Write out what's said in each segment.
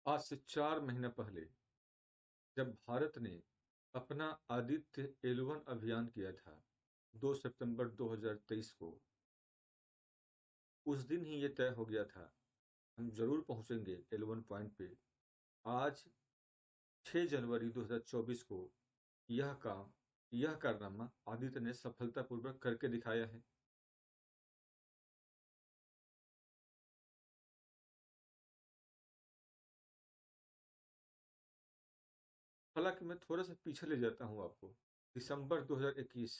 आज से 4 महीने पहले जब भारत ने अपना आदित्य L1 अभियान किया था 2 सितंबर 2023 को, उस दिन ही ये तय हो गया था हम जरूर पहुंचेंगे L1 पॉइंट पे। आज 6 जनवरी 2024 को यह कारनामा आदित्य ने सफलतापूर्वक करके दिखाया है। हालांकि मैं थोड़ा सा पीछे ले जाता हूं आपको। दिसंबर 2021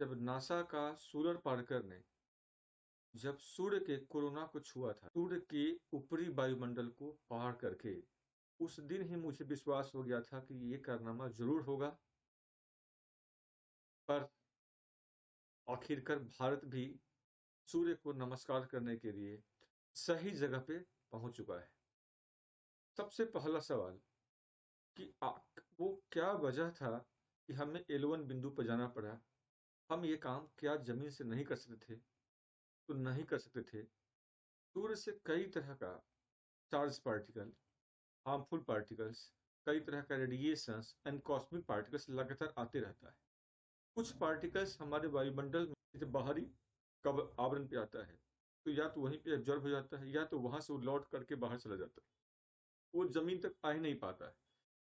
जब नासा का सोलर पार्कर ने जब सूर्य के कोरोना को छुआ था, सूर्य के ऊपरी वायुमंडल को पार करके, उस दिन ही मुझे विश्वास हो गया था कि ये कारनामा जरूर होगा। पर आखिरकार भारत भी सूर्य को नमस्कार करने के लिए सही जगह पे पहुंच चुका है। सबसे पहला सवाल कि वो क्या वजह था कि हमें L1 बिंदु पर जाना पड़ा। हम ये काम क्या जमीन से नहीं कर सकते थे? तो नहीं कर सकते थे। सूर्य से कई तरह का चार्ज पार्टिकल, हार्मफुल पार्टिकल्स, कई तरह का रेडिएशंस एंड कॉस्मिक पार्टिकल्स लगातार आते रहता है। कुछ पार्टिकल्स हमारे वायुमंडल में जब बाहरी कवर आवरण पे आता है तो या तो वहीं पे एब्जॉर्ब हो जाता है या तो वहां से वो लौट करके बाहर चला जाता है, वो जमीन तक आ ही नहीं पाता है।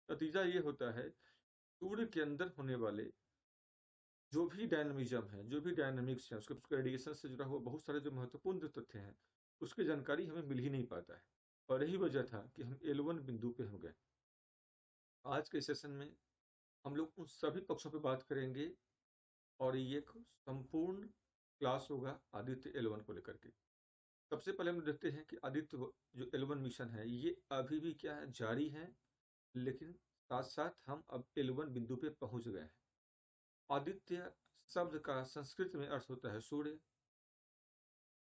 नतीजा ये होता है सूर्य के अंदर होने वाले जो भी डायनामिज्म है, जो भी डायनामिक्स है, उसके रेडिएशन से जुड़ा हुआ बहुत सारे जो महत्वपूर्ण जो तथ्य हैं, उसकी जानकारी हमें मिल ही नहीं पाता है। और यही वजह था कि हम L1 बिंदु पे हो गए। आज के सेशन में हम लोग उन सभी पक्षों पे बात करेंगे और ये एक संपूर्ण क्लास होगा आदित्य L1 को लेकर के। सबसे पहले हम देखते हैं कि आदित्य जो L1 मिशन है ये अभी भी क्या है, जारी है, लेकिन साथ साथ हम अब L1 बिंदु पे पहुंच गए हैं। आदित्य शब्द का संस्कृत में अर्थ होता है सूर्य।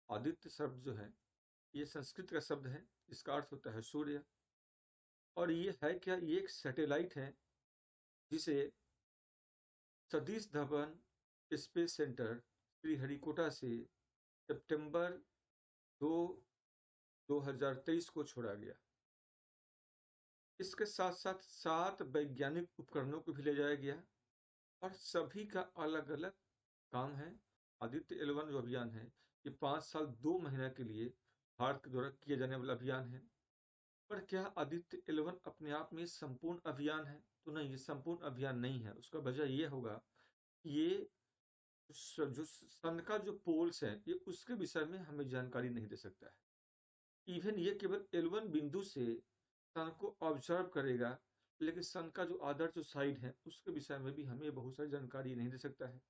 आदित्य शब्द जो है ये संस्कृत का शब्द है, इसका अर्थ होता है सूर्य। और ये है क्या, ये एक सैटेलाइट है जिसे सतीश धवन स्पेस सेंटर श्रीहरिकोटा से सितंबर 2 2023 को छोड़ा गया। इसके साथ साथ 7 वैज्ञानिक उपकरणों को भी ले जाया गया और सभी का अलग अलग काम है। आदित्य L1 जो अभियान है ये 5 साल 2 महीने के लिए भारत के द्वारा किए जाने वाला अभियान है। पर क्या आदित्य L1 अपने आप में संपूर्ण अभियान है? तो नहीं, ये संपूर्ण अभियान नहीं है। उसका वजह ये होगा, ये जो सन का जो पोल्स है ये उसके विषय में हमें जानकारी नहीं दे सकता है। इवन ये केवल L1 बिंदु से सन को ऑब्जर्व करेगा, लेकिन सन का जो अदर जो साइड है उसके विषय में भी हमें बहुत सारी जानकारी नहीं दे सकता है।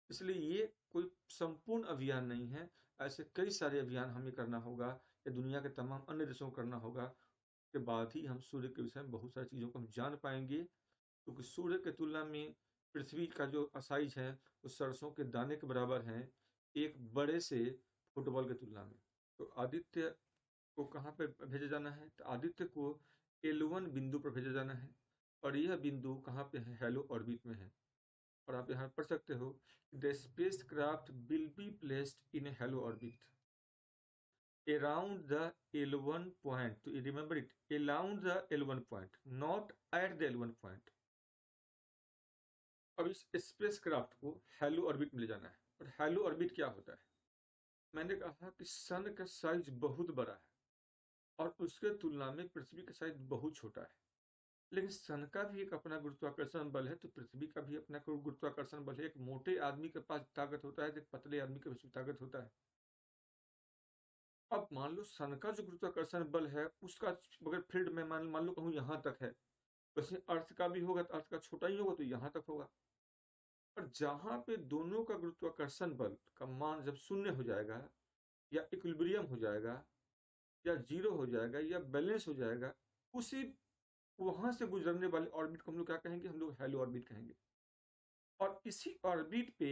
इसलिए ये कोई संपूर्ण अभियान नहीं है। ऐसे कई सारे अभियान हमें करना होगा या दुनिया के तमाम अन्य देशों को करना होगा, के बाद ही हम सूर्य के विषय में बहुत सारी चीज़ों को हम जान पाएंगे। क्योंकि सूर्य की तुलना में पृथ्वी का जो साइज है वो सरसों के दाने के बराबर है, एक बड़े से फुटबॉल की तुलना में। तो आदित्य को कहाँ पे भेजा जाना है? तो आदित्य को L1 बिंदु पर भेजा जाना है। और यह बिंदु कहाँ पे है? हेलो ऑर्बिट में है। और आप यहाँ पढ़ सकते हो, the space craft will be placed in hello orbit around the L1 point. तो remember it, around the L1 point, not at the L1 point. अब इस स्पेस क्राफ्ट को हेलो ऑर्बिट में ले जाना है। और हेलो ऑर्बिट क्या होता है? मैंने कहा कि सन का साइज बहुत बड़ा है और उसके तुलना में पृथ्वी का साइज बहुत छोटा है। लेकिन सन का भी एक अपना गुरुत्वाकर्षण बल है, तो पृथ्वी का भी अपना गुरुत्वाकर्षण बल है। एक मोटे आदमी के पास ताकत होता है तो एक पतले आदमी के पास ताकत होता है। अब मान लो सन का जो गुरुत्वाकर्षण बल है उसका अगर फील्ड में मान लो कहूँ यहाँ तक है, वैसे अर्थ का भी होगा तो अर्थ का छोटा ही होगा तो यहाँ तक होगा। और जहां पे दोनों का गुरुत्वाकर्षण बल का मान जब शून्य हो जाएगा या इक्विलिब्रियम हो जाएगा या जीरो हो जाएगा या बैलेंस हो जाएगा, उसी वहां से गुजरने वाले ऑर्बिट को हम लोग क्या कहेंगे? हम लोग हेलो ऑर्बिट कहेंगे। और इसी ऑर्बिट पे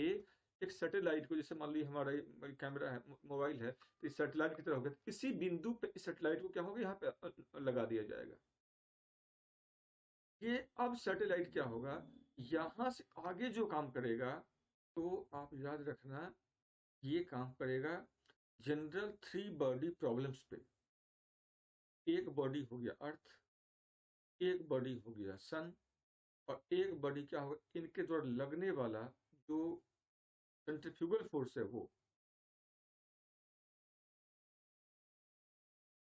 एक सैटेलाइट को, जैसे मान लीजिए हमारा कैमरा है, मोबाइल है, तो इस सैटेलाइट की तरह होगा। इसी बिंदु पे इस सैटेलाइट को क्या होगा, यहाँ पे लगा दिया जाएगा। ये अब सैटेलाइट क्या होगा, यहां से आगे जो काम करेगा, तो आप याद रखना ये काम करेगा जनरल 3 बॉडी प्रॉब्लम्स पे। एक बॉडी हो गया अर्थ, एक बॉडी हो गया सन, और एक बॉडी क्या होगा, इनके द्वारा लगने वाला जो सेंट्रीफ्यूगल फोर्स है वो।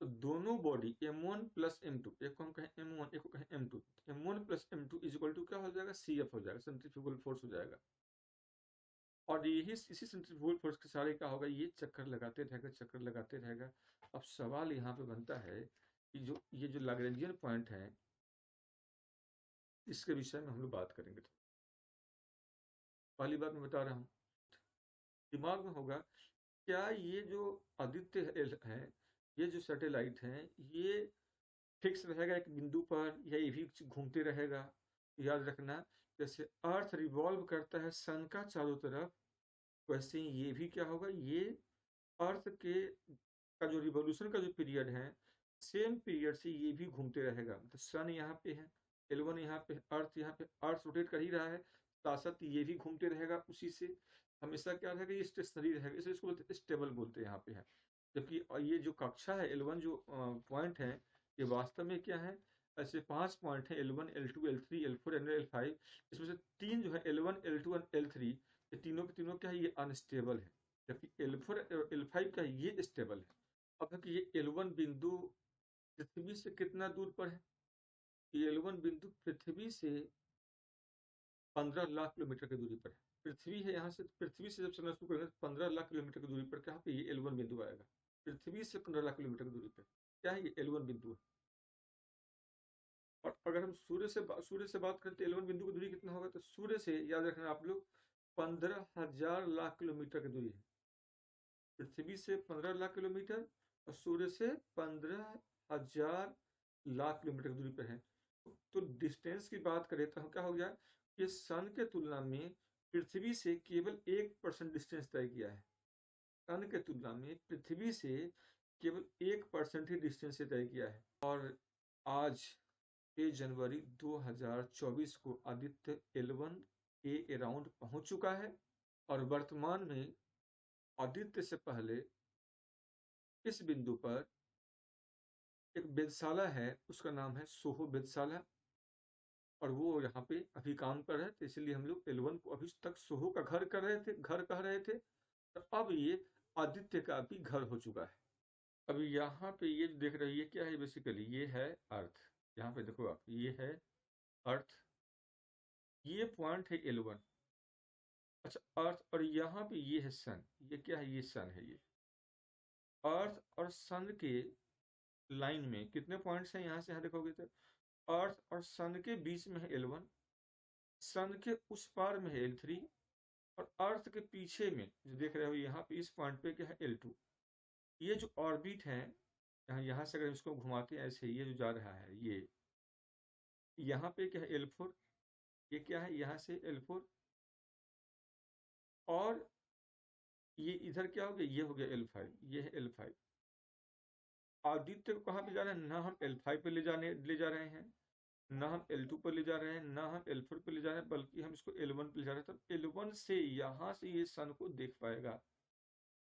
तो दोनों बॉडी m1 प्लस m2, एक को हम कहें m1 एक को कहें m2, m1 plus m2 is equal to क्या हो जाएगा, CF हो जाएगा, सेंट्रीफ्यूगल फोर्स हो जाएगा। और यही इसी सेंट्रीफ्यूगल फोर्स के सारे क्या होगा, ये चक्कर लगाते रहेगा, चक्कर लगाते रहेगा। अब सवाल यहाँ पे बनता है कि जो ये जो लैग्रेंजियन पॉइंट है, इसके विषय में हम लोग बात करेंगे। तो पहली बात मैं बता रहा हूँ, दिमाग में होगा क्या ये जो आदित्य है, ये जो सैटेलाइट हैं, ये फिक्स रहेगा एक बिंदु पर या ये भी घूमते रहेगा। याद रखना, जैसे अर्थ रिवॉल्व करता है सन का चारों तरफ, वैसे ही ये भी क्या होगा, ये अर्थ के का जो रिवॉल्यूशन का जो पीरियड है, सेम पीरियड से ये भी घूमते रहेगा। मतलब सन यहाँ पे है, L1 यहाँ पे, अर्थ यहाँ पे, अर्थ रोटेट कर ही रहा है, साथ साथ ये भी घूमते रहेगा उसी से। हमेशा क्या रहेगा, ये स्टेशनरी रहेगा, इसलिए इसको बोलते स्टेबल बोलते हैं यहाँ पे है। जबकि ये जो कक्षा है L1 जो पॉइंट है, ये वास्तव में क्या है, ऐसे 5 पॉइंट है, L1 L2 L3 L4 and L5। इसमें से 3 जो है L1 L2 और L3, ये तीनों के तीनों क्या है, ये अनस्टेबल है। जबकि L4 और L5 का ये स्टेबल है। अब है कि ये L1 बिंदु पृथ्वी से कितना दूर पर है, ये L1 बिंदु पृथ्वी से 15 लाख किलोमीटर की दूरी पर है। पृथ्वी है, यहाँ से पृथ्वी से जब चलना शुरू करेंगे तो 15 लाख किलोमीटर की दूरी पर क्या पे ये L1 बिंदु आएगा। पृथ्वी से 15 लाख किलोमीटर की दूरी पर क्या है, ये L1 बिंदु है। और अगर हम सूर्य से बात करते हैं, L1 बिंदु की दूरी कितना होगा, तो सूर्य से याद रखना आप लोग 15,000 लाख किलोमीटर की दूरी है। पृथ्वी से 15 लाख किलोमीटर और सूर्य से 15,000 लाख किलोमीटर की दूरी पर है। तो डिस्टेंस की बात करें तो क्या हो गया, ये सन के तुलना में पृथ्वी से केवल 1% डिस्टेंस तय किया है। सन के तुलना में पृथ्वी से केवल 1% ही डिस्टेंस से तय किया है। और आज 6 जनवरी 2024 को आदित्य L1 के अराउंड पहुंच चुका है। और वर्तमान में आदित्य से पहले इस बिंदु पर एक वेधशाला है, उसका नाम है सोहो वेधशाला, और वो यहाँ पे अभी काम कर रहे थे, इसलिए हम लोग L1 को अभी तक सोहो का घर कर रहे थे, घर कह रहे थे। तो अब ये आदित्य का भी घर हो चुका है। अभी यहाँ पे ये जो देख रहे हैं, ये क्या है, बेसिकली ये है अर्थ। यहाँ पे देखो आप, ये है अर्थ, ये पॉइंट है L1। अच्छा, अर्थ, और यहाँ पे ये है सन, ये क्या है, ये सन है। ये अर्थ और सन के लाइन में कितने पॉइंट्स हैं, यहाँ से यहाँ देखोगे तो अर्थ और सन के बीच में है L1, सन के उस पार में है L3, और अर्थ के पीछे में जो देख रहे हो यहाँ पे इस पॉइंट पे क्या है, L2। ये जो ऑर्बिट है, यहाँ से अगर इसको घुमाते हैं ऐसे, ये जो जा रहा है, ये यहाँ पे क्या है, L4, ये क्या है, यहाँ से L4, और ये इधर क्या हो गया, ये हो गया L5, ये है L5। आदित्य को कहाँ पे जा रहे हैं, ना हम L5 पे ले जा रहे हैं, ना हम L2 पर ले जा रहे हैं, ना हम L4 पे ले जा रहे हैं, बल्कि हम इसको L1 पे ले जा रहे हैं। तब L1 से यहाँ से ये सन को देख पाएगा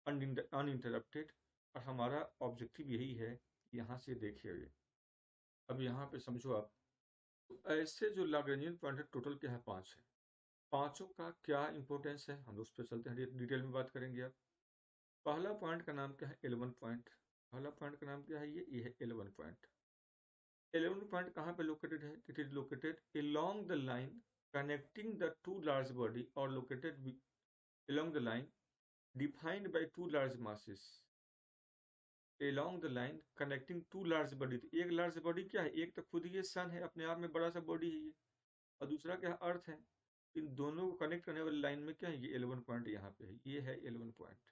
अनइंटरप्टेड, और हमारा ऑब्जेक्टिव यही है, यहाँ से देखिए। अब यहाँ पे समझो आप, तो ऐसे जो लैग्रेंजियन पॉइंट है टोटल क्या है, 5 है। पांचों का क्या इंपॉर्टेंस है, हम उस पर चलते हैं, डिटेल में बात करेंगे। आप पहला पॉइंट का नाम क्या है, L1 पॉइंट। पहला पॉइंट का नाम क्या है, ये है L1 पॉइंट। L1 पॉइंट कहाँ पे लोकेटेड है, it is located along the line connecting the two large body, or located along the line defined by two large masses, along the line connecting two large body। तो एक large body क्या है, एक तो खुद ये सन है, अपने आप में बड़ा सा बॉडी है ये, और दूसरा क्या है, अर्थ है। इन दोनों को कनेक्ट करने वाली लाइन में क्या है, ये L1 पॉइंट यहाँ पे है, ये है L1 पॉइंट।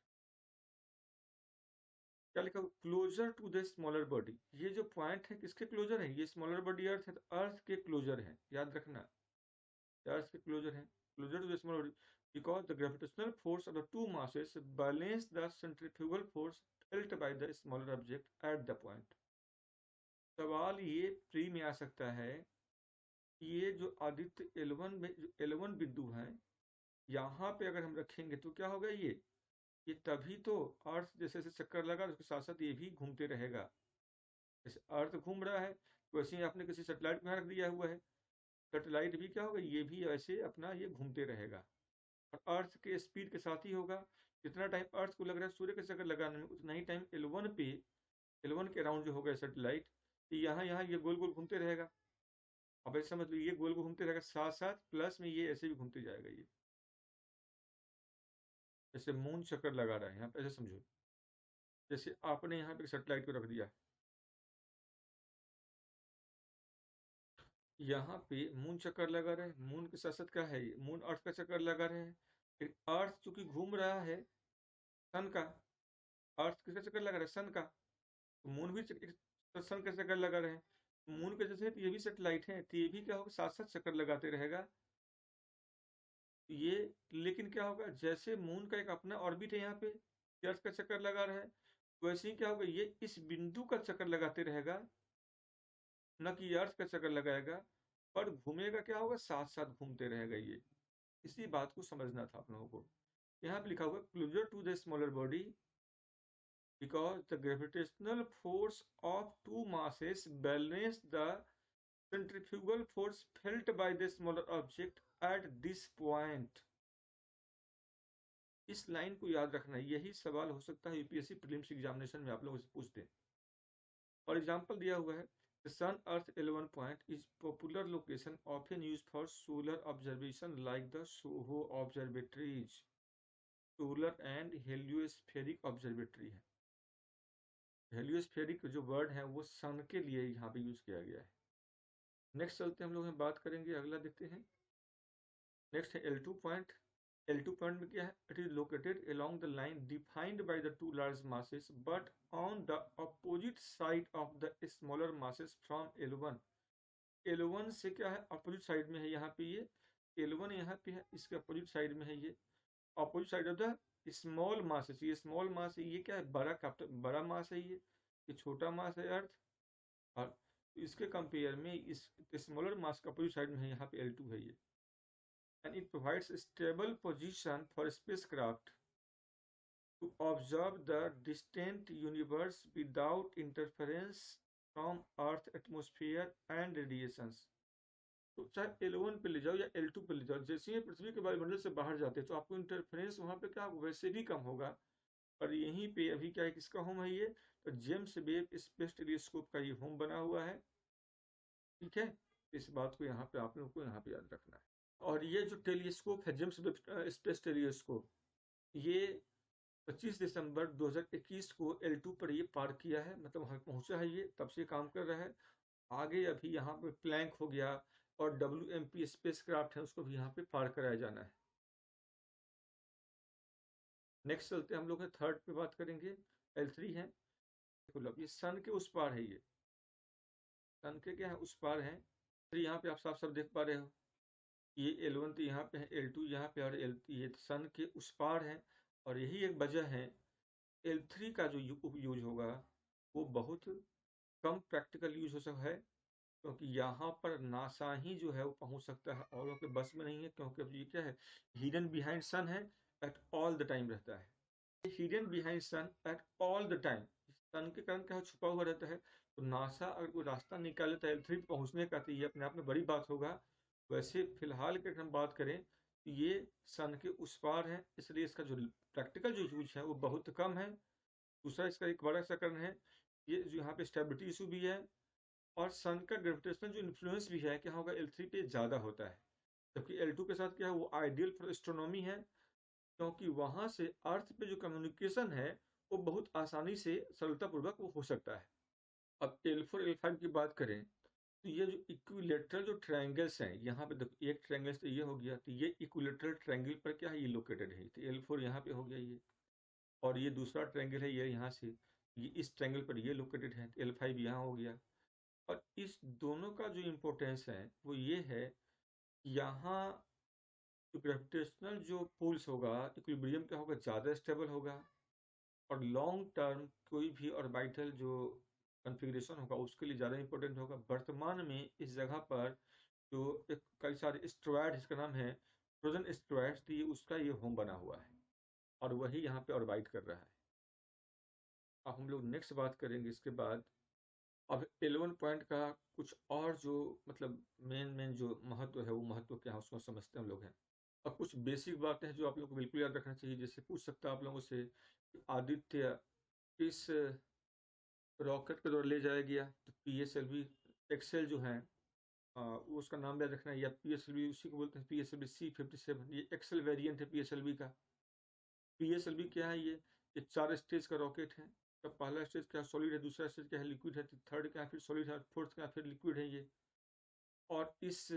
क्या लिखा, closer to the smaller body. ये जो पॉइंट है किसके क्लोजर है, ये स्मॉलर बॉडी अर्थ है, तो अर्थ के क्लोजर है, याद रखना, अर्थ के क्लोजर है, closer to the smaller body, because the gravitational force of the two masses balance the centrifugal force felt by the smaller object at the point। सवाल ये प्री में आ सकता है, ये जो आदित्य L1 में जो L1 बिंदु है, यहाँ पे अगर हम रखेंगे तो क्या होगा, ये तभी तो अर्थ जैसे जैसे चक्कर लगा उसके साथ साथ ये भी घूमते रहेगा। जैसे अर्थ घूम रहा है वैसे ही आपने किसी सेटेलाइट में रख दिया हुआ है, सेटेलाइट भी क्या होगा, ये भी ऐसे अपना ये घूमते रहेगा और अर्थ के स्पीड के साथ ही होगा। जितना टाइम अर्थ को लग रहा है सूर्य के चक्कर लगाने में, उतना ही टाइम एल वन के अराउंड जो होगा सेटेलाइट, यहाँ यहाँ ये गोल गोल घूमते रहेगा। अब ऐसे समझ लो ये गोल गोल घूमते रहेगा, साथ साथ प्लस में ये ऐसे भी घूमते जाएगा। ये जैसे मून चक्कर लगा रहा है यहाँ पे, ऐसे समझो जैसे आपने यहाँ पे सेटेलाइट को रख दिया, यहाँ पे मून चक्कर लगा रहे हैं, मून के साथ साथ क्या है, ये मून अर्थ का चक्कर लगा रहे हैं। फिर अर्थ चूंकि घूम रहा है सन का, अर्थ किसका चक्कर लगा रहा है, सन का, तो मून भी सन का चक्कर लगा रहे हैं। मून के जैसे तो ये भी सेटेलाइट है, तो ये भी क्या होगा, साथ साथ चक्कर लगाते रहेगा ये। लेकिन क्या होगा, जैसे मून का एक अपना ऑर्बिट है यहाँ पे, ये अर्थ का चक्कर लगा रहा है, वैसे ही क्या होगा, ये इस बिंदु का चक्कर लगाते रहेगा, न कि ये अर्थ का चक्कर लगाएगा। पर घूमेगा क्या होगा, साथ साथ घूमते रहेगा ये। इसी बात को समझना था आप लोगों को। यहाँ पे लिखा हुआ closer to the smaller body because the gravitational force of two masses balance the centrifugal force felt by the smaller object at this point। इस लाइन को याद रखना, यही सवाल हो सकता है यूपीएससी प्रीलिम्स एग्जामिनेशन में आप लोगों से पूछते हैं। और एग्जांपल दिया हुआ है, the sun earth L1 point is popular location often used for solar observation like the Soho observatories, solar and heliospheric observatory है। हेलियोस्फेरिक जो वर्ड है वो सन के लिए यहाँ पे यूज किया गया है। नेक्स्ट चलते हैं, हम लोग बात करेंगे, अगला देखते हैं। नेक्स्ट है L2 पॉइंट। L2 पॉइंट में क्या है, it is located along the line defined by the two large masses but on the opposite side of the smaller masses from L1। L1 से क्या है, अपोजिट साइड में है यहाँ पे ये, L1 यहाँ पे है, इसके अपोजिट साइड में है ये, opposite side of the small masses. ये स्मॉल मास है, ये क्या है, बड़ा मास है ये छोटा मास है अर्थ। और इसके कंपेयर में इस स्मॉलर मास का अपोजिट साइड में है, यहाँ पे L2 है ये। And it provides stable position for spacecraft to observe the distant universe without interference from earth atmosphere and radiations. तो चाहे L1 पे ले जाओ या L2 पे ले जाओ, जैसे ही पृथ्वी के वायुमंडल से बाहर जाते हैं तो आपको इंटरफेरेंस वहाँ पे क्या वैसे भी कम होगा। और यहीं पे अभी क्या है, किसका होम है ये, तो जेम्स वेब स्पेस टेलीस्कोप का ये होम बना हुआ है। ठीक है, इस बात को यहाँ पे आप लोगों को यहाँ पे याद रखना है। और ये जो टेलीस्कोप है जेम्स वेब स्पेस टेलीस्कोप, ये 25 दिसंबर 2021 को L2 पर ये पार किया है, मतलब वहाँ पहुंचा है, ये तब से काम कर रहा है। आगे अभी यहाँ पे प्लैंक हो गया और WMP स्पेस क्राफ्ट है, उसको भी यहाँ पे पार कराया जाना है। नेक्स्ट चलते हैं, हम लोग थर्ड पे बात करेंगे, L3 है। देखो ये सन के उस पार है, ये सन के क्या है, उस पार है। फिर यहाँ पे आप साफ साफ देख पा रहे हो, ये L1 तो यहाँ पे है, L2 यहाँ पे, और ये सन के उस पार है। और यही एक वजह है L3 का जो यूज होगा वो बहुत कम प्रैक्टिकल यूज हो सकता है, क्योंकि यहाँ पर नासा ही जो है वो पहुंच सकता है, औरों के बस में नहीं है, क्योंकि अब ये क्या है, हिडन बिहाइंड सन है, एट ऑल द टाइम रहता है। Hidden behind sun at all the time, sun के कारण क्या छुपा हुआ रहता है। तो नासा अगर कोई रास्ता निकाले तो L3 पहुंचने का, तो ये अपने आप में बड़ी बात होगा। वैसे फिलहाल के हम बात करें तो ये सन के उस पार है, इसलिए इसका जो प्रैक्टिकल जो यूज है वो बहुत कम है। दूसरा इसका एक बड़ा सा कारण है, ये जो यहाँ पे स्टेबिलिटी इशू भी है, और सन का ग्रेविटेशनल जो इन्फ्लुएंस भी है क्या होगा, L3 पे ज़्यादा होता है। जबकि L2 के साथ क्या है, वो आइडियल फॉर एस्ट्रोनॉमी है, क्योंकि वहां से अर्थ पे जो कम्युनिकेशन है वो बहुत आसानी से सरलतापूर्वक वो हो सकता है। अब L4 L5 की बात करें तो ये जो इक्विलेटरल जो ट्रायंगल्स हैं, यहाँ पे देखो एक ट्रायंगल तो ये हो गया, तो ये इक्विलेटरल ट्रायंगल पर क्या है, ये लोकेटेड है, तो L4 यहाँ पे हो गया ये। और ये दूसरा ट्रायंगल है, ये यहाँ से, ये इस ट्रायंगल पर ये लोकेटेड है, तो L5 यहाँ हो गया। और इस दोनों का जो इम्पोर्टेंस है वो ये है, यहाँ जो ग्रेविटेशनल जो पुल्स होगा, इक्विलिब्रियम क्या होगा, ज़्यादा स्टेबल होगा। और लॉन्ग टर्म कोई भी ऑर्बिटल जो कन्फिग्रेशन होगा उसके लिए ज़्यादा इंपॉर्टेंट होगा। वर्तमान में इस जगह पर जो एक कई सारे एस्टेरॉयड, इसका नाम है ट्रोजन एस्टेरॉयड, तो ये उसका ये होम बना हुआ है और वही यहाँ पे ऑर्बिट कर रहा है। अब हम लोग नेक्स्ट बात करेंगे इसके बाद अब L1 पॉइंट का कुछ और जो मतलब मेन जो महत्व है, वो महत्व क्या है उसको समझते हैं हम लोग हैं। अब कुछ बेसिक बातें हैं जो आप लोग को बिल्कुल याद रखना चाहिए। जैसे पूछ सकता है आप लोगों से कि आदित्य किस रॉकेट के द्वारा ले जाया गया, तो PSLV एक्सेल जो है वो उसका नाम याद रखना है, या PSLV उसी को बोलते हैं PSLV C-57, ये एक्सेल वेरिएंट है PSLV का। PSLV क्या है, ये 4 स्टेज का रॉकेट है। तो पहला स्टेज क्या सॉलिड है, दूसरा स्टेज क्या है लिक्विड है, थर्ड क्या फिर सॉलिड है, फोर्थ क्या फिर लिक्विड है ये। और इस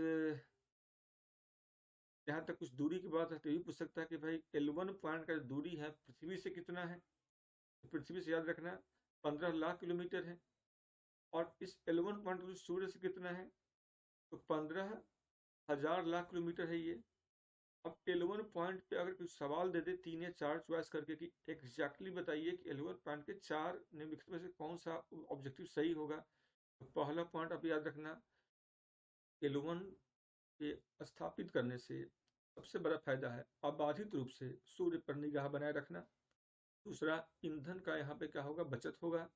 यहाँ तक कुछ दूरी की बात है तो ये पूछ सकता है कि भाई L1 पॉइंट का जो दूरी है पृथ्वी से कितना है। तो पृथ्वी से याद रखना 15 लाख किलोमीटर है। और इस L1 पॉइंट का सूर्य से कितना है, तो 15,000 लाख किलोमीटर है ये। अब L1 पॉइंट पे अगर कोई सवाल दे दे 3 या 4 चॉइस करके कि एग्जैक्टली बताइए कि L1 पॉइंट के 4 निम्नलिखित में से कौन सा ऑब्जेक्टिव सही होगा, तो पहला पॉइंट आप याद रखना, L1 के स्थापित करने से सबसे बड़ा फायदा है अबाधित रूप से सूर्य पर निगाह बनाए रखना। दूसरा, ईंधन का यहाँ पे क्या होगा, बचत होगा।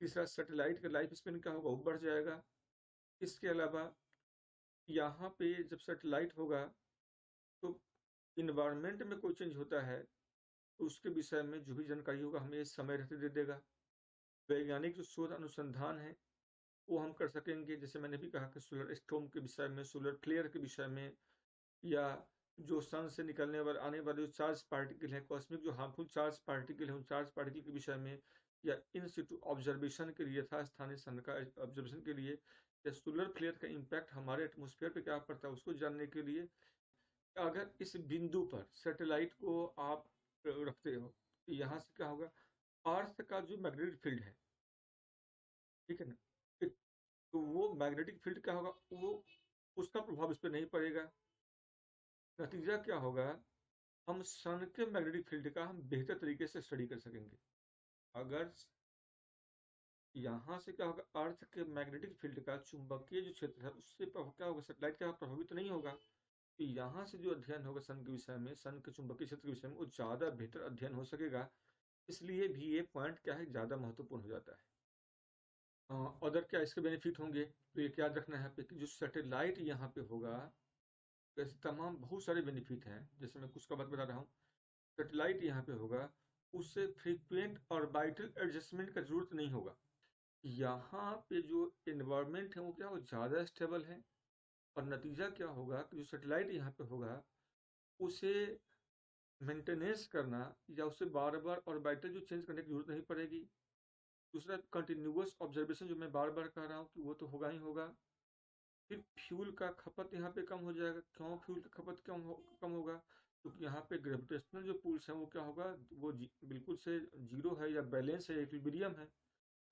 तीसरा, सैटेलाइट का लाइफ स्पेन क्या होगा, वो बढ़ जाएगा। इसके अलावा यहाँ पे जब सैटेलाइट होगा तो इन्वायरमेंट में कोई चेंज होता है तो उसके विषय में जो भी जानकारी होगा हमें ये समय रहते दे देगा। वैज्ञानिक जो शोध अनुसंधान है वो हम कर सकेंगे, जैसे मैंने भी कहा कि सोलर स्टॉर्म के विषय में, सोलर फ्लेयर के विषय में, या जो सन से निकलने वाले आने वाले जो चार्ज पार्टिकल है, कॉस्मिक जो हार्मफुल चार्ज पार्टिकल है, उन चार्ज पार्टिकल के विषय में, या इन सिटू ऑब्जर्वेशन के लिए था स्थानीय सन का ऑब्जर्वेशन के लिए, या सोलर फ्लेयर का इम्पैक्ट हमारे एटमोस्फेयर पे क्या पड़ता है उसको जानने के लिए। अगर इस बिंदु पर सैटेलाइट को आप रखते हो तो यहाँ से क्या होगा, अर्थ का जो मैग्नेटिक फील्ड है, ठीक है ना, तो वो मैग्नेटिक फील्ड क्या होगा, वो उसका प्रभाव इस पर नहीं पड़ेगा। नतीजा क्या होगा, हम सन के मैग्नेटिक फील्ड का हम बेहतर तरीके से स्टडी कर सकेंगे। अगर यहाँ से क्या होगा, अर्थ के मैग्नेटिक फील्ड का चुंबकीय जो क्षेत्र है उससे क्या होगा, सैटेलाइट क्या प्रभावित तो नहीं होगा। तो यहाँ से जो अध्ययन होगा सन के विषय में, सन के चुंबकीय क्षेत्र के विषय में, वो ज़्यादा बेहतर अध्ययन हो सकेगा। इसलिए भी ये पॉइंट क्या है, ज़्यादा महत्वपूर्ण हो जाता है। अदर क्या इसके बेनिफिट होंगे, तो ये याद रखना है कि जो सैटेलाइट यहाँ पे होगा, ऐसे तमाम बहुत सारे बेनिफिट हैं, जैसे मैं कुछ का बात बता रहा हूँ। सैटेलाइट यहाँ पे होगा, उससे फ्रीक्वेंट ऑर्बिटल एडजस्टमेंट का जरूरत नहीं होगा। यहाँ पे जो इन्वायरमेंट है वो क्या हो, ज़्यादा स्टेबल है। और नतीजा क्या होगा कि जो सैटेलाइट यहाँ पे होगा उसे मेंटेनेंस करना या उसे बार बार ऑर्बिटल जो चेंज करने की जरूरत नहीं पड़ेगी। दूसरा, कंटिन्यूअस ऑब्जर्वेशन जो मैं बार बार कह रहा हूँ कि वो तो होगा ही होगा। फिर फ्यूल का खपत यहाँ पे कम हो जाएगा। क्यों फ्यूल का खपत कम होगा, क्योंकि तो यहाँ पे ग्रेविटेशनल जो पुल्स हैं वो क्या होगा, वो बिल्कुल से जीरो है या बैलेंस है, इक्विलिब्रियम है।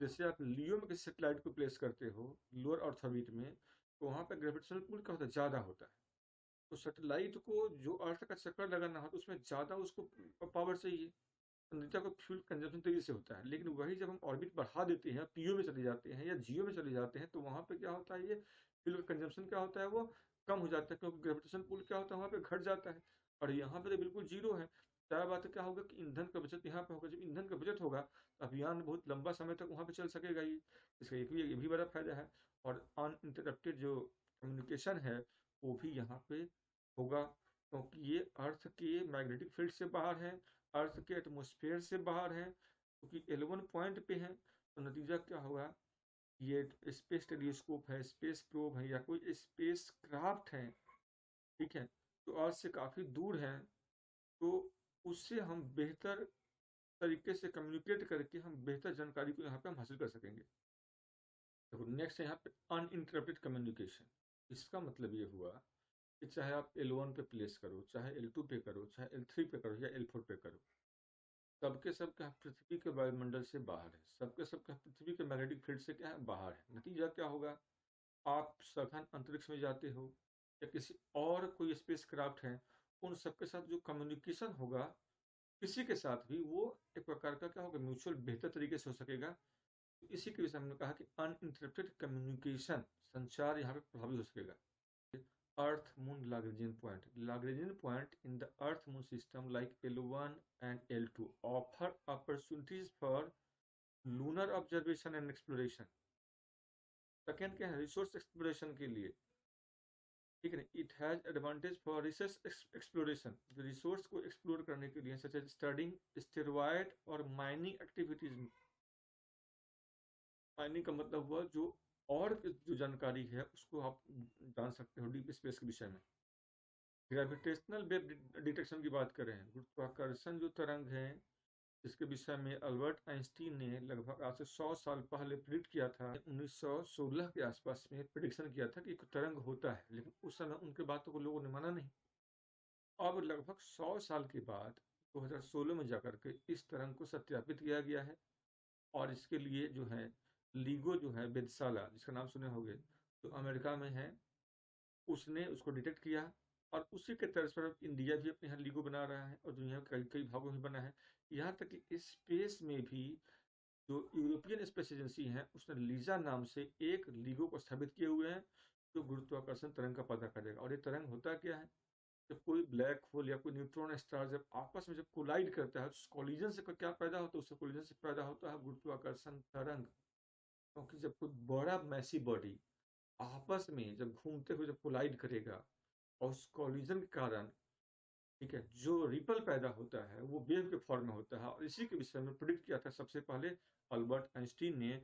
जैसे आप लियो में किसी सेटेलाइट को प्लेस करते हो लोअर अर्थ ऑर्बिट में, तो वहाँ पे ग्रेविटेशनल पुल क्या होता है, ज़्यादा होता है। तो सैटेलाइट को जो अर्थ का चक्कर लगाना हो तो उसमें ज़्यादा उसको पावर चाहिए, नेता का फ्यूल कंजप्शन तेजी से होता है। लेकिन वही जब हम ऑर्बिट बढ़ा देते हैं, पीओ में चले जाते हैं या जियो में चले जाते हैं, तो वहाँ पे क्या होता है, ये फ्यूल कंजप्शन क्या होता है, वो कम हो जाता है, क्योंकि ग्रेविटेशन पुल क्या होता है वहाँ पे घट जाता है। और यहाँ पे तो बिल्कुल जीरो है। क्या बात है, क्या होगा कि ईंधन का बचत यहाँ पे होगा। जब ईंधन का बचत होगा तो अभियान बहुत लंबा समय तक वहाँ पे चल सकेगा ये। इसका ये भी बड़ा फायदा है। और अनइंटरप्टेड जो कम्युनिकेशन है वो भी यहाँ पे होगा, क्योंकि ये अर्थ के मैग्नेटिक फील्ड से बाहर है, अर्थ के एटमॉस्फेयर से बाहर है, क्योंकि L1 पॉइंट पे है। तो नतीजा क्या होगा, ये स्पेस टेलीस्कोप है, स्पेस प्रोब है, या कोई स्पेस क्राफ्ट है, ठीक है, तो अर्थ से काफ़ी दूर है, तो उससे हम बेहतर तरीके से कम्युनिकेट करके हम बेहतर जानकारी को यहाँ पे हम हासिल कर सकेंगे। देखो नेक्स्ट है यहाँ पे अनइंटरप्टेड कम्युनिकेशन। इसका मतलब ये हुआ कि चाहे आप L1 पे प्लेस करो, चाहे L2 पे करो, चाहे L3 पे करो या L4 पे करो, सबके सब क्या पृथ्वी के वायुमंडल से बाहर है, सबके सब क्या पृथ्वी के मैग्नेटिक फील्ड से क्या है, बाहर है। नतीजा क्या होगा, आप सघन अंतरिक्ष में जाते हो या किसी और कोई स्पेस क्राफ्ट है, उन सबके साथ जो कम्युनिकेशन होगा किसी के साथ भी, वो एक प्रकार का क्या होगा, म्यूचुअल बेहतर तरीके से हो सकेगा। तो इसी के विषय में हमने कहा कि अनइंटरप्टेड कम्युनिकेशन, संचार यहाँ पे प्रभावी हो सकेगा। Earth Moon Lagrangian point in the Earth Moon system like L1 and L2 offer opportunities for lunar observation and exploration. Second क्या है, रिसोर्स एक्सप्लोरेशन के लिए, ठीक है ना। It has advantage for research exploration, resource को एक्सप्लोर करने के लिए, सच एज स्टडिंग स्टेरॉयड और माइनिंग एक्टिविटीज। माइनिंग का मतलब हुआ जो और जो जानकारी है उसको आप जान सकते हो डीप स्पेस के विषय में। ग्रेविटेशनल वेव डिटेक्शन की बात करें, गुरुत्वाकर्षण जो तरंग है, इसके विषय में अल्बर्ट आइंस्टीन ने लगभग आज से 100 साल पहले प्रिडिक्ट किया था। 1916 के आसपास में प्रिडिक्शन किया था कि एक तरंग होता है, लेकिन उस समय उनके बातों को लोगों ने माना नहीं। अब लगभग 100 साल के बाद 2016 में जाकर के इस तरंग को सत्यापित किया गया है। और इसके लिए जो है लीगो जो है वेधशाला, जिसका नाम सुने होंगे, जो अमेरिका में है, उसने उसको डिटेक्ट किया। और उसी के तर्ज पर इंडिया भी अपने यहाँ लीगो बना रहा है और दुनिया के कई कई भागों में बना है। यहाँ तक कि स्पेस में भी जो यूरोपियन स्पेस एजेंसी है उसने लीजा नाम से एक लीगो को स्थापित किए हुए हैं, जो गुरुत्वाकर्षण तरंग का पता करेगा। और ये तरंग होता क्या है, जब कोई ब्लैक होल या कोई न्यूट्रॉन स्टार जब आपस में जब कोलाइड करता है तो कोलिजन से क्या पैदा होता है, उससे कोलिजन से पैदा होता है गुरुत्वाकर्षण तरंग। क्योंकि जब कोई बड़ा मैसी बॉडी आपस में जब घूमते हुए जब कोलाइड करेगा और उस कोलिजन के कारण, ठीक है, जो रिपल पैदा होता है वो वेव के फॉर्म में होता है। और इसी के विषय में प्रिडिक्ट किया था सबसे पहले अल्बर्ट आइंस्टीन ने।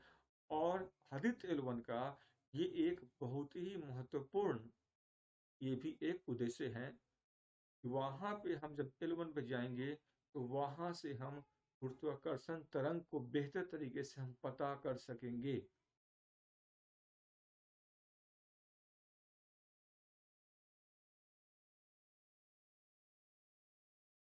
और आदित्य एल1 का ये एक बहुत ही महत्वपूर्ण, ये भी एक उद्देश्य है। वहां पे हम जब एल1 पे जाएंगे तो वहां से हम गुरुत्वाकर्षण तरंग को बेहतर तरीके से हम पता कर सकेंगे।